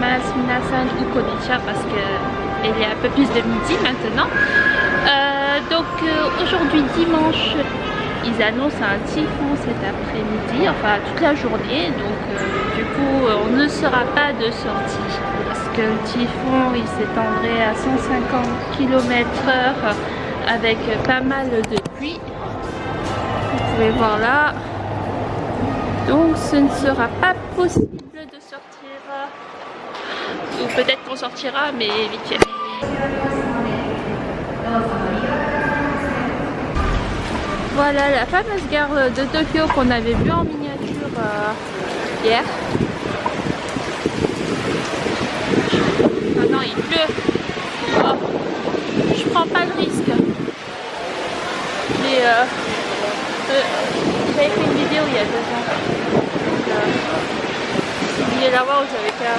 gozaimasu, minasan ou konnichiwa parce qu'il est un peu plus de midi maintenant. Aujourd'hui dimanche, ils annoncent un typhon cet après-midi, enfin toute la journée, donc du coup on ne sera pas de sortie parce que le typhon il s'étendrait à 150 km/h avec pas mal de pluie. Vous pouvez voir là, donc ce ne sera pas possible de sortir, ou peut-être qu'on sortira mais vite fait. Voilà la fameuse gare de Tokyo qu'on avait vue en miniature hier. Maintenant il pleut. Oh, je prends pas le risque. Mais j'avais fait une vidéo il y a 2 ans. Vous voulez la voir où j'avais fait.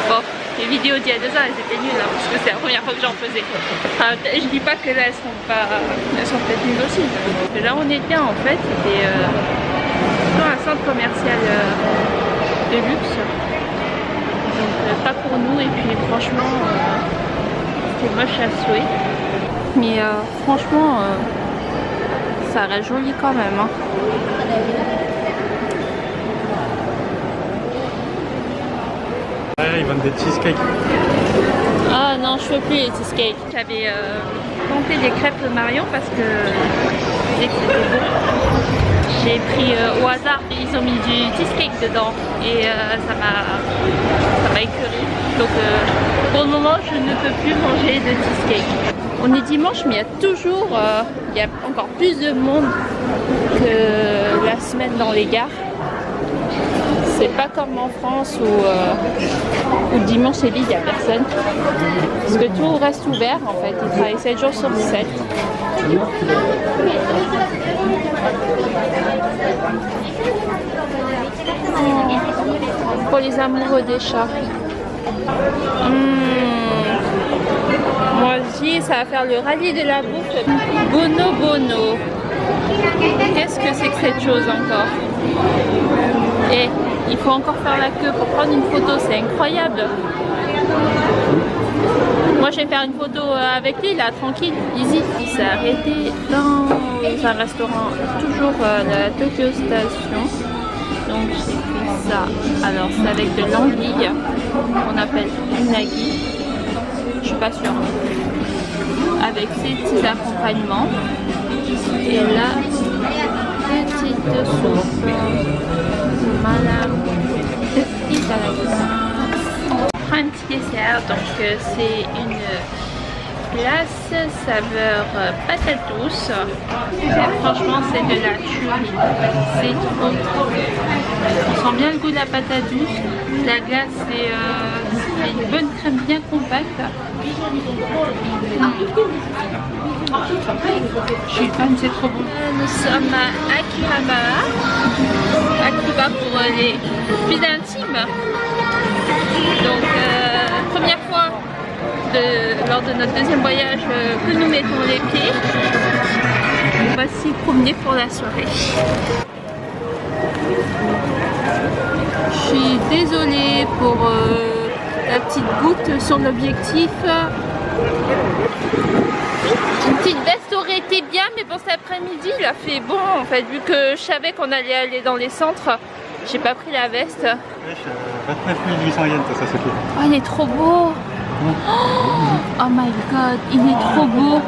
Bon, les vidéos d'il y a 2 ans elles étaient nulles hein, parce que c'est la première fois que j'en faisais. Enfin, je dis pas que là elles sont peut-être nulles aussi. Là on était en fait, c'était dans un centre commercial de luxe. Donc pas pour nous et puis franchement c'était moche à souhait. Mais franchement ça reste joli quand même. Hein. Ils vendent des cheesecakes. Ah non, je veux plus les cheesecakes. J'avais tenté des crêpes de Marion parce que je disais que c'était bon. J'ai pris au hasard, ils ont mis du cheesecake dedans et ça m'a écœuré. Donc pour le moment, je ne peux plus manger de cheesecake. On est dimanche, mais il y a toujours, il y a encore plus de monde que la semaine dans les gares. C'est pas comme en France où dimanche c'est vide, il n'y a personne. Parce que tout reste ouvert en fait, ils travaillent 7 jours sur 7. Pour les amoureux des chats. Moi aussi, ça va faire le rallye de la bouffe. Bono Bono. Qu'est-ce que c'est que cette chose encore? Et il faut encore faire la queue pour prendre une photo, c'est incroyable. Moi je vais faire une photo avec lui là, tranquille, easy. Il s'est arrêté dans un restaurant, toujours la Tokyo Station. Donc j'ai fait ça. Alors c'est avec de l'anguille qu'on appelle unagi. Je suis pas sûre. Avec ses petits accompagnements. Et là, petite soupe. Madame on prend un petit dessert, donc c'est une glace saveur patate douce. Franchement c'est de la tuerie, c'est trop bon. On sent bien le goût de la patate douce. La glace c'est une bonne crème bien compacte. Je suis fan, c'est trop bon. Nous sommes à Akihabara. Akiba pour les plus intimes. Donc première fois lors de notre deuxième voyage que nous mettons les pieds. On va s'y promener pour la soirée. Je suis désolée pour la petite goutte sur l'objectif. Une petite veste aurait été bien, mais pour cet après-midi il a fait bon en fait, vu que je savais qu'on allait aller dans les centres, j'ai pas pris la veste. 29 800 yens, ça c'est tout. Oh, il est trop beau. Oh my god, il est trop beau.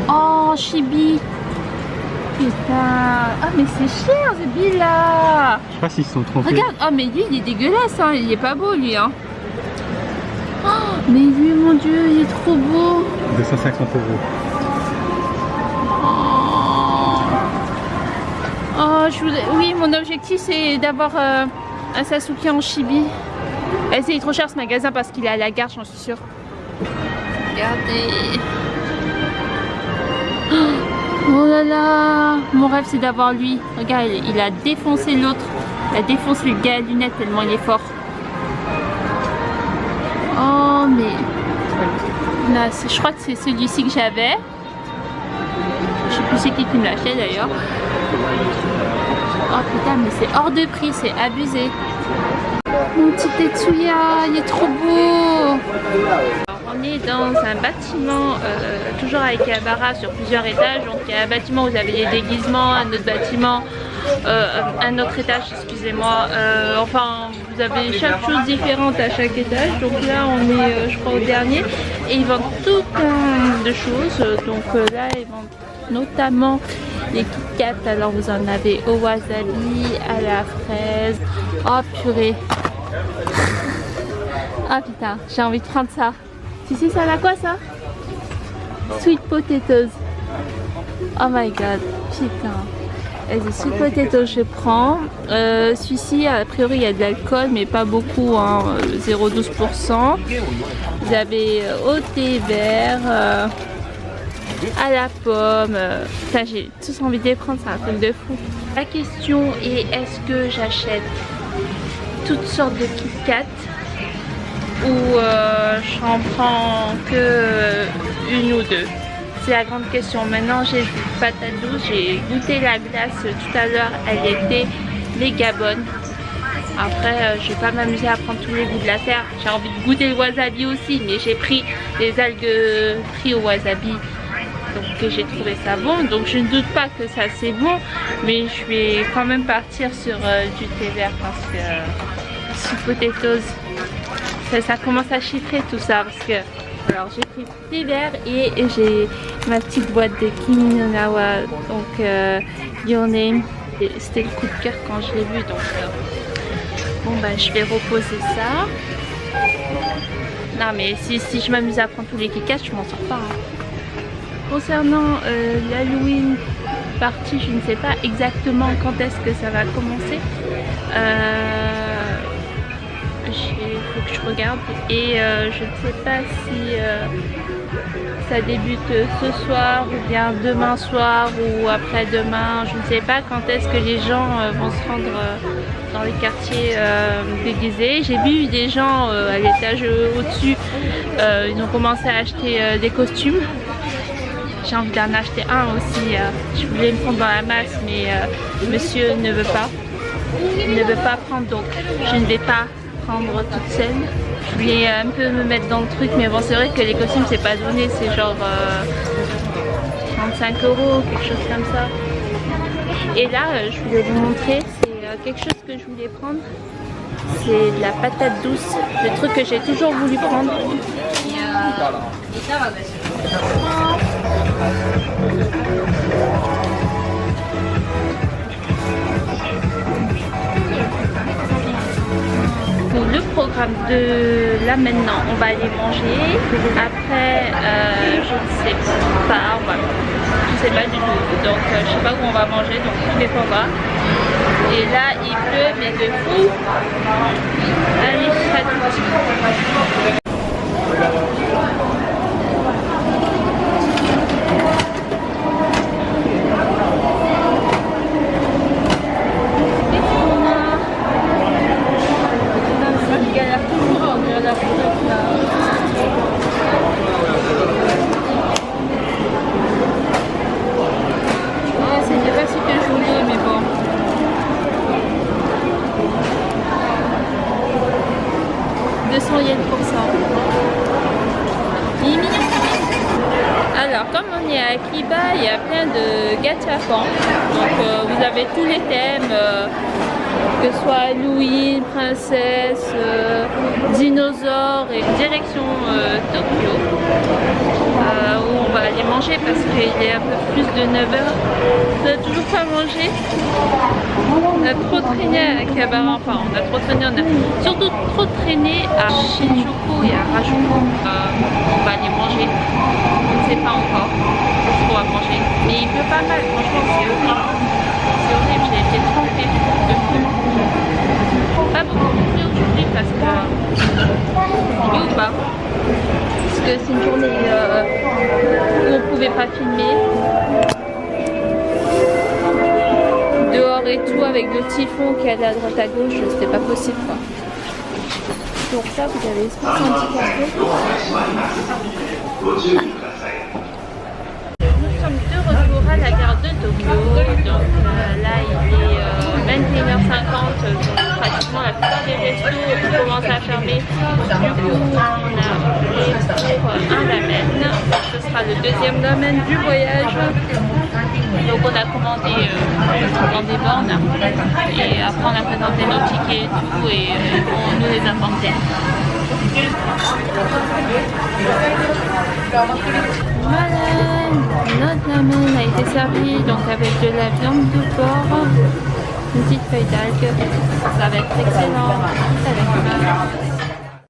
Oh Chibi. Putain. Ah mais c'est cher ce bill là. Je sais pas s'ils se sont trompés. Regarde, oh mais lui il est dégueulasse, hein. Il est pas beau lui hein. Oh, mais lui mon dieu, il est trop beau. 250 €. Oh, oui, mon objectif c'est d'avoir un Sasuke en chibi. Et c'est trop cher ce magasin parce qu'il est à la gare, j'en suis sûre. Regardez. Oh là là. Mon rêve c'est d'avoir lui. Regarde, il a défoncé l'autre. Il a défoncé le gars à lunettes tellement il est fort. Oh mais... Là, je crois que c'est celui-ci que j'avais. Je sais plus c'est qui me l'a acheté d'ailleurs. Oh putain mais c'est hors de prix, c'est abusé. Mon petit Tetsuya, il est trop beau. Alors, on est dans un bâtiment, toujours avec Akihabara sur plusieurs étages. Donc il y a un bâtiment où vous avez des déguisements, un autre bâtiment, un autre étage, excusez-moi. Enfin, vous avez chaque chose différente à chaque étage. Donc là, on est, je crois, au dernier. Et ils vendent tout plein de choses. Donc là, ils vendent notamment les Kit Kat. Alors vous en avez au wasabi, à la fraise. Oh purée. Ah putain, j'ai envie de prendre ça. Tu sais ça à quoi ça? Sweet potatoes. Oh my god, putain. Et les sweet potatoes je prends. Celui-ci a priori il y a de l'alcool mais pas beaucoup, hein, 0,12%. Vous avez au thé vert, à la pomme. Putain, j'ai tous envie de les prendre, c'est un truc de fou. La question est, est-ce que j'achète toutes sortes de Kit Kat ou j'en prends que une ou deux? C'est la grande question. Maintenant j'ai du patate douce, j'ai goûté la glace tout à l'heure, elle était méga bonne. Après je vais pas m'amuser à prendre tous les goûts de la terre, j'ai envie de goûter le wasabi aussi, mais j'ai pris des algues frites au wasabi, donc j'ai trouvé ça bon, donc je ne doute pas que ça c'est bon, mais je vais quand même partir sur du thé vert parce que sweet potatoes, ça commence à chiffrer tout ça, parce que alors j'ai pris thé vert et j'ai ma petite boîte de Kimi no Na wa, donc Your Name, c'était le coup de cœur quand je l'ai vu, donc bon bah je vais reposer ça. Non mais si je m'amuse à prendre tous les Kit Kat, je m'en sors pas, hein. Concernant l'Halloween partie, je ne sais pas exactement quand est-ce que ça va commencer. Il faut que je regarde et je ne sais pas si ça débute ce soir ou bien demain soir ou après-demain. Je ne sais pas quand est-ce que les gens vont se rendre dans les quartiers déguisés. J'ai vu des gens à l'étage au-dessus, ils ont commencé à acheter des costumes. J'ai envie d'en acheter un aussi. Je voulais me prendre dans la masse, mais monsieur ne veut pas. Il ne veut pas prendre, donc je ne vais pas prendre toute seule. Je voulais un peu me mettre dans le truc, mais bon, c'est vrai que les costumes c'est pas donné, c'est genre 35 €, quelque chose comme ça. Et là, je voulais vous montrer, c'est quelque chose que je voulais prendre. C'est de la patate douce, le truc que j'ai toujours voulu prendre. Pour le programme de là maintenant, on va aller manger. Après, je ne sais pas, je sais pas du tout. Donc, je sais pas où on va manger, donc je vais pas voir. Et là, il pleut, mais de fou. Allez, à tout de suite. C'était pas ce que je voulais, mais bon. $200 pour ça. Il est mignon. Alors, comme on est à Akiba, il y a plein de gachapons. Donc, vous avez tous les thèmes, que ce soit Halloween, princesse, dinosaure et direction Tokyo, où on va aller manger parce qu'il est un peu plus de 9h. On n'a toujours pas mangé. On a trop traîné à Akihabara, enfin on a trop traîné, on a surtout trop traîné à Shinjuku et à Harajuku. On va aller manger, on ne sait pas encore ce qu'on va manger. Mais il pleut pas mal, franchement c'est horrible. C'est horrible, j'ai été trempée de fou. Pas beaucoup de pluie aujourd'hui parce que... Oui ou pas? Parce que c'est une journée où on pouvait pas filmer. Dehors et tout avec le typhon qui allait à droite à gauche, c'était pas possible quoi. Donc ça vous avez 70 cafés. Nous sommes de retour à la gare de Tokyo. Donc là il est 21h50, donc pratiquement malheureusement la plupart des restos commencent à fermer. Du coup, on a opté pour un ramen. Ce sera le deuxième ramen du voyage. Donc on a commandé dans des bornes et après on a présenté nos tickets et tout et ils vont nous les apporter. Voilà, notre ramen a été servi donc avec de la viande de porc, une petite feuille d'algue, ça va être excellent avec